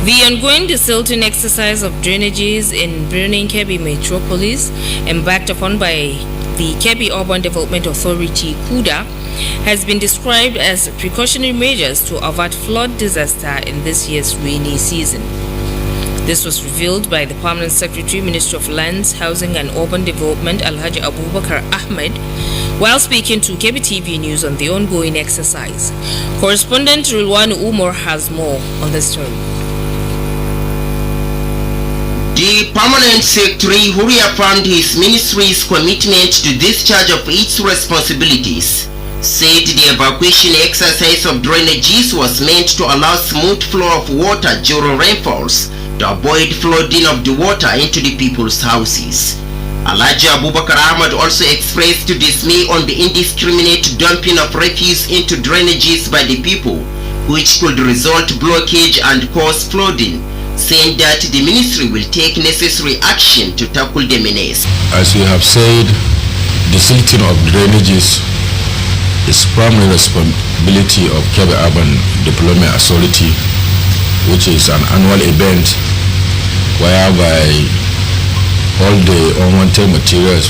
The ongoing desilting exercise of drainages in Birnin Kebbi metropolis, embarked upon by the Kebbi Urban Development Authority (KUDA), has been described as precautionary measures to avert flood disaster in this year's rainy season. This was revealed by the Permanent Secretary, Ministry of Lands, Housing and Urban Development, Alhaji Abubakar Ahmed, while speaking to Kbtv News on the ongoing exercise. Correspondent Rilwan Umar has more on the story. The Permanent Secretary, who reaffirmed his ministry's commitment to discharge of its responsibilities, said the evacuation exercise of drainages was meant to allow smooth flow of water during rainfalls to avoid flooding of the water into the people's houses. Alhaji Abubakar Ahmed also expressed dismay on the indiscriminate dumping of refuse into drainages by the people, which could result blockage and cause flooding, saying that the ministry will take necessary action to tackle the menace. As we have said, the silting of drainages is primary responsibility of Kebbi Urban Development Authority, which is an annual event whereby all the unwanted materials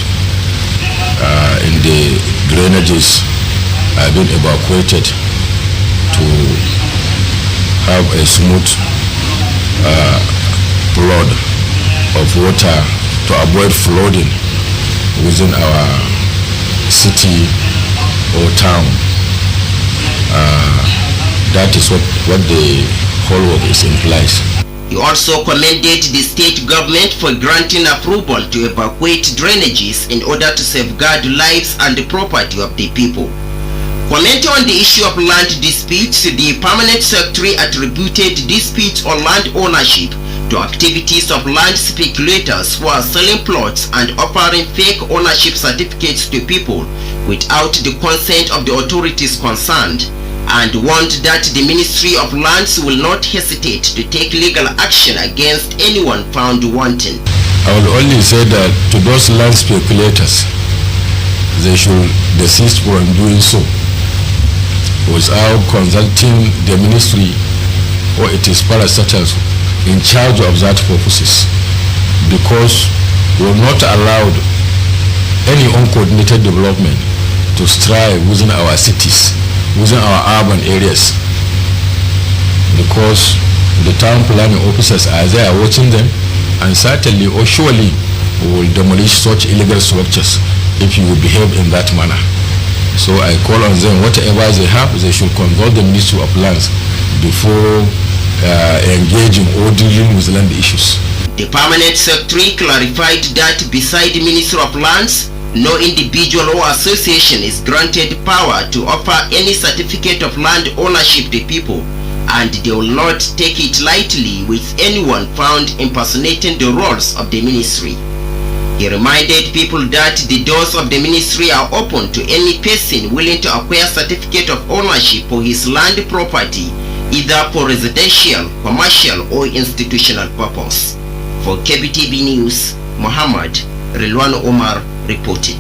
in the drainages are being evacuated to have a smooth flood of water to avoid flooding within our city or town. That is what the whole work is implies. He also commended the state government for granting approval to evacuate drainages in order to safeguard lives and the property of the people. Commenting on the issue of land disputes, the Permanent Secretary attributed disputes on land ownership to activities of land speculators who are selling plots and offering fake ownership certificates to people without the consent of the authorities concerned, and warned that the Ministry of Lands will not hesitate to take legal action against anyone found wanting. I will only say that to those land speculators, they should desist from doing so without consulting the ministry or its parastatals in charge of that purposes, because we will not allow any uncoordinated development to strive within our cities, within our urban areas, because the town planning officers are there watching them, and certainly or surely we will demolish such illegal structures if you behave in that manner. So I call on them, whatever they have, they should consult the Ministry of Lands before engaging or dealing with land issues. The Permanent Secretary clarified that beside the Ministry of Lands, no individual or association is granted power to offer any certificate of land ownership to people, and they will not take it lightly with anyone found impersonating the roles of the ministry. He reminded people that the doors of the ministry are open to any person willing to acquire certificate of ownership for his land property, either for residential, commercial or institutional purpose. For Kbtv News, Muhammad Rilwan Omar reporting.